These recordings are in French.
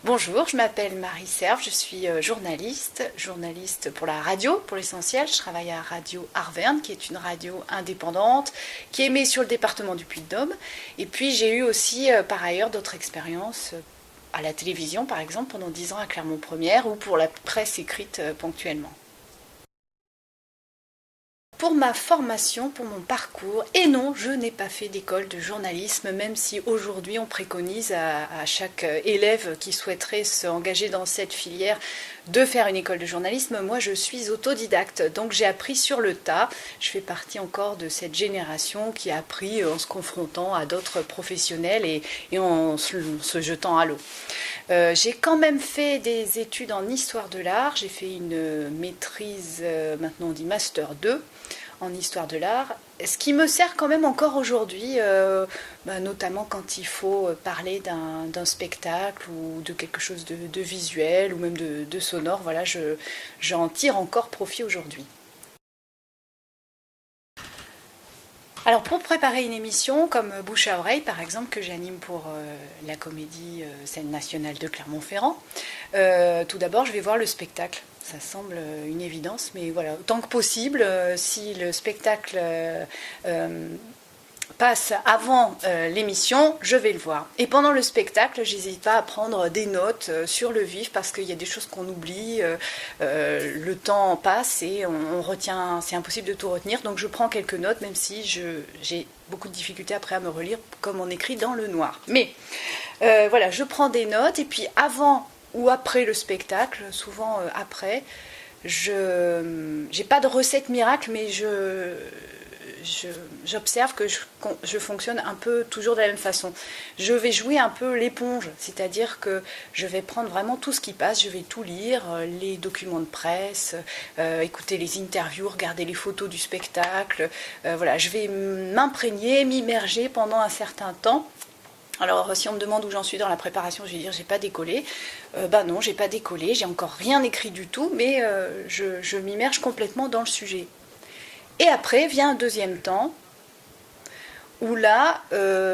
Bonjour, je m'appelle Marie Serve, je suis journaliste pour la radio, pour l'essentiel. Je travaille à Radio Arverne, qui est une radio indépendante, qui est émise sur le département du Puy-de-Dôme. Et puis j'ai eu aussi par ailleurs d'autres expériences à la télévision, par exemple, pendant 10 ans à Clermont-Première, ou pour la presse écrite ponctuellement. Pour ma formation, pour mon parcours, et non, je n'ai pas fait d'école de journalisme, même si aujourd'hui on préconise à chaque élève qui souhaiterait s'engager dans cette filière de faire une école de journalisme. Moi, je suis autodidacte, donc j'ai appris sur le tas. Je fais partie encore de cette génération qui a appris en se confrontant à d'autres professionnels et en se jetant à l'eau. J'ai quand même fait des études en histoire de l'art. J'ai fait une maîtrise, maintenant on dit master 2, en histoire de l'art, ce qui me sert quand même encore aujourd'hui, notamment quand il faut parler d'un spectacle ou de quelque chose de visuel ou même de sonore. Voilà, j'en tire encore profit aujourd'hui. Alors pour préparer une émission comme Bouche à oreille par exemple que j'anime pour la comédie Scène nationale de Clermont-Ferrand, tout d'abord je vais voir le spectacle. Ça semble une évidence, mais voilà, autant que possible, si le spectacle passe avant l'émission, je vais le voir. Et pendant le spectacle, j'hésite pas à prendre des notes sur le vif parce qu'il y a des choses qu'on oublie, le temps passe et on retient, c'est impossible de tout retenir. Donc je prends quelques notes, même si j'ai beaucoup de difficultés après à me relire comme on écrit dans le noir. Mais voilà, je prends des notes et puis avant ou après le spectacle, souvent après, j'ai pas de recette miracle, mais j'observe que je fonctionne un peu toujours de la même façon. Je vais jouer un peu l'éponge, c'est-à-dire que je vais prendre vraiment tout ce qui passe, je vais tout lire, les documents de presse, écouter les interviews, regarder les photos du spectacle. Voilà, je vais m'imprégner, m'immerger pendant un certain temps. Alors si on me demande où j'en suis dans la préparation, je vais dire j'ai pas décollé. Non, j'ai pas décollé, j'ai encore rien écrit du tout, mais je m'immerge complètement dans le sujet. Et après vient un deuxième temps où là,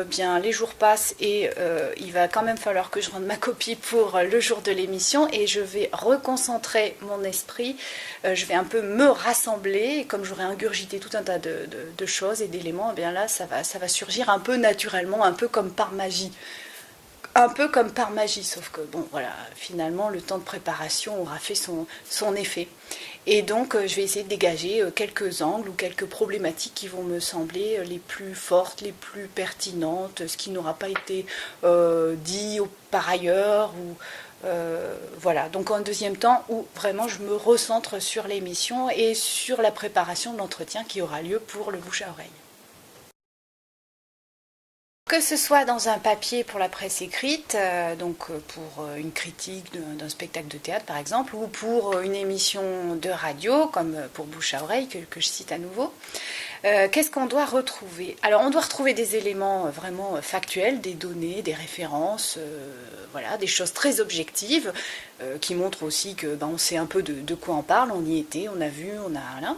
bien les jours passent et il va quand même falloir que je rende ma copie pour le jour de l'émission et je vais reconcentrer mon esprit, je vais un peu me rassembler et comme j'aurai ingurgité tout un tas de choses et d'éléments, eh bien là ça va surgir un peu naturellement, un peu comme par magie. Un peu comme par magie, sauf que bon voilà, finalement le temps de préparation aura fait son effet. Et donc je vais essayer de dégager quelques angles ou quelques problématiques qui vont me sembler les plus fortes, les plus pertinentes, ce qui n'aura pas été dit par ailleurs. Voilà, donc en deuxième temps où vraiment je me recentre sur l'émission et sur la préparation de l'entretien qui aura lieu pour le bouche à oreille. Que ce soit dans un papier pour la presse écrite, pour une critique d'un spectacle de théâtre par exemple, ou pour une émission de radio, comme pour Bouche à oreille, que je cite à nouveau, qu'est-ce qu'on doit retrouver? Alors on doit retrouver des éléments vraiment factuels, des données, des références, voilà, des choses très objectives, qui montrent aussi que on sait un peu de quoi on parle, on y était, on a vu, on a... Là.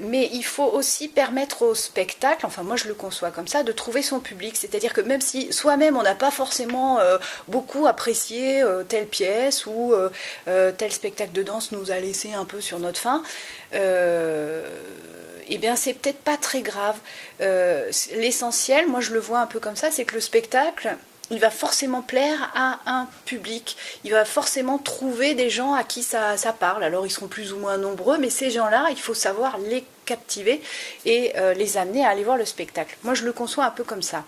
Mais il faut aussi permettre au spectacle, enfin moi je le conçois comme ça, de trouver son public. C'est-à-dire que même si soi-même on n'a pas forcément beaucoup apprécié telle pièce ou tel spectacle de danse nous a laissé un peu sur notre faim, eh bien c'est peut-être pas très grave. L'essentiel, moi je le vois un peu comme ça, c'est que le spectacle, il va forcément plaire à un public. Il va forcément trouver des gens à qui ça parle. Alors ils seront plus ou moins nombreux, mais ces gens-là, il faut savoir les captiver et les amener à aller voir le spectacle. Moi, je le conçois un peu comme ça.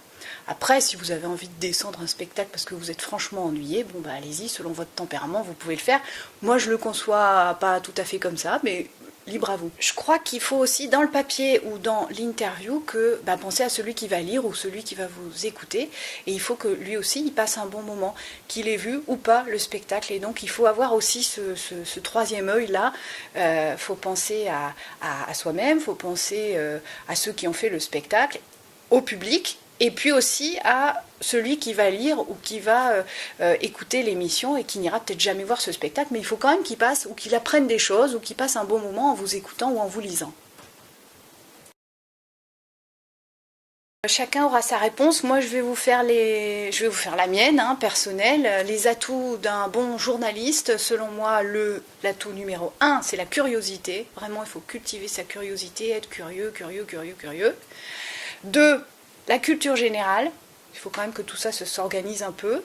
Après, si vous avez envie de descendre un spectacle parce que vous êtes franchement ennuyé, allez-y, selon votre tempérament, vous pouvez le faire. Moi, je le conçois pas tout à fait comme ça, mais libre à vous. Je crois qu'il faut aussi dans le papier ou dans l'interview que penser à celui qui va lire ou celui qui va vous écouter et il faut que lui aussi il passe un bon moment, qu'il ait vu ou pas le spectacle et donc il faut avoir aussi ce troisième œil là. Faut penser à soi-même, faut penser à ceux qui ont fait le spectacle, au public et puis aussi à celui qui va lire ou qui va écouter l'émission et qui n'ira peut-être jamais voir ce spectacle, mais il faut quand même qu'il passe ou qu'il apprenne des choses ou qu'il passe un bon moment en vous écoutant ou en vous lisant. Chacun aura sa réponse. Moi, je vais vous faire la mienne, hein, personnelle. Les atouts d'un bon journaliste, selon moi, l'atout numéro 1, c'est la curiosité. Vraiment, il faut cultiver sa curiosité, être curieux. 2, la culture générale. Il faut quand même que tout ça s'organise un peu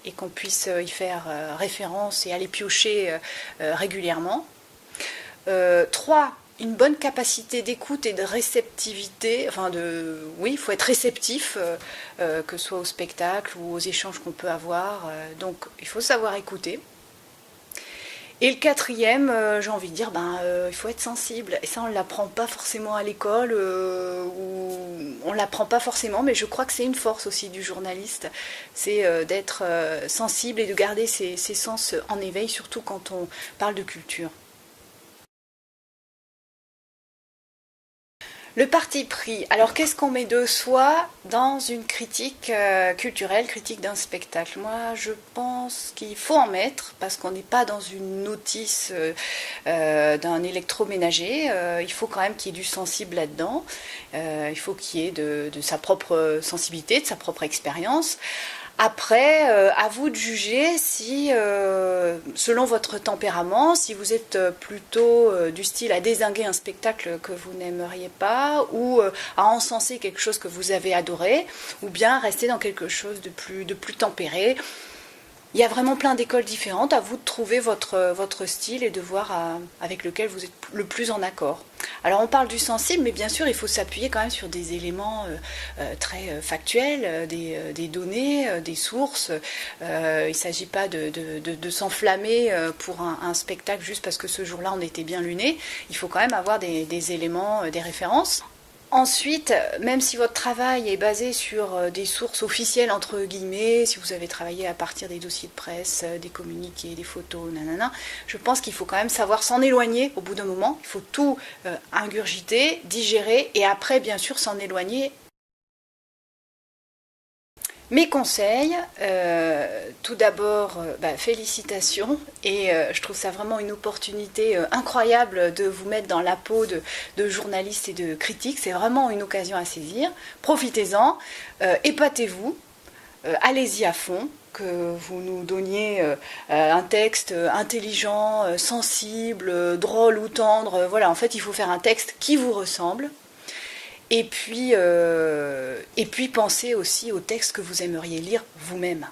et qu'on puisse y faire référence et aller piocher régulièrement. 3, une bonne capacité d'écoute et de réceptivité, il faut être réceptif, que ce soit au spectacle ou aux échanges qu'on peut avoir, donc il faut savoir écouter. Et le 4e, j'ai envie de dire, il faut être sensible, et ça on ne l'apprend pas forcément à l'école, ou on ne l'apprend pas forcément, mais je crois que c'est une force aussi du journaliste, c'est d'être sensible et de garder ses sens en éveil, surtout quand on parle de culture. Le parti pris. Alors, qu'est-ce qu'on met de soi dans une critique culturelle, critique d'un spectacle? Moi, je pense qu'il faut en mettre, parce qu'on n'est pas dans une notice d'un électroménager. Il faut quand même qu'il y ait du sensible là-dedans. Il faut qu'il y ait de sa propre sensibilité, de sa propre expérience. Après, à vous de juger si, selon votre tempérament, si vous êtes plutôt du style à dézinguer un spectacle que vous n'aimeriez pas, ou à encenser quelque chose que vous avez adoré, ou bien rester dans quelque chose de plus tempéré. Il y a vraiment plein d'écoles différentes, à vous de trouver votre style et de voir avec lequel vous êtes le plus en accord. Alors on parle du sensible, mais bien sûr il faut s'appuyer quand même sur des éléments très factuels, des données, des sources. Il ne s'agit pas de s'enflammer pour un spectacle juste parce que ce jour-là on était bien luné. Il faut quand même avoir des éléments, des références. Ensuite, même si votre travail est basé sur des sources officielles, entre guillemets, si vous avez travaillé à partir des dossiers de presse, des communiqués, des photos, je pense qu'il faut quand même savoir s'en éloigner au bout d'un moment. Il faut tout ingurgiter, digérer et après, bien sûr, s'en éloigner. Mes conseils, tout d'abord, félicitations, et je trouve ça vraiment une opportunité incroyable de vous mettre dans la peau de journalistes et de critiques, c'est vraiment une occasion à saisir, profitez-en, épatez-vous, allez-y à fond, que vous nous donniez un texte intelligent, sensible, drôle ou tendre, voilà, en fait il faut faire un texte qui vous ressemble. Et puis pensez aussi au texte que vous aimeriez lire vous-même.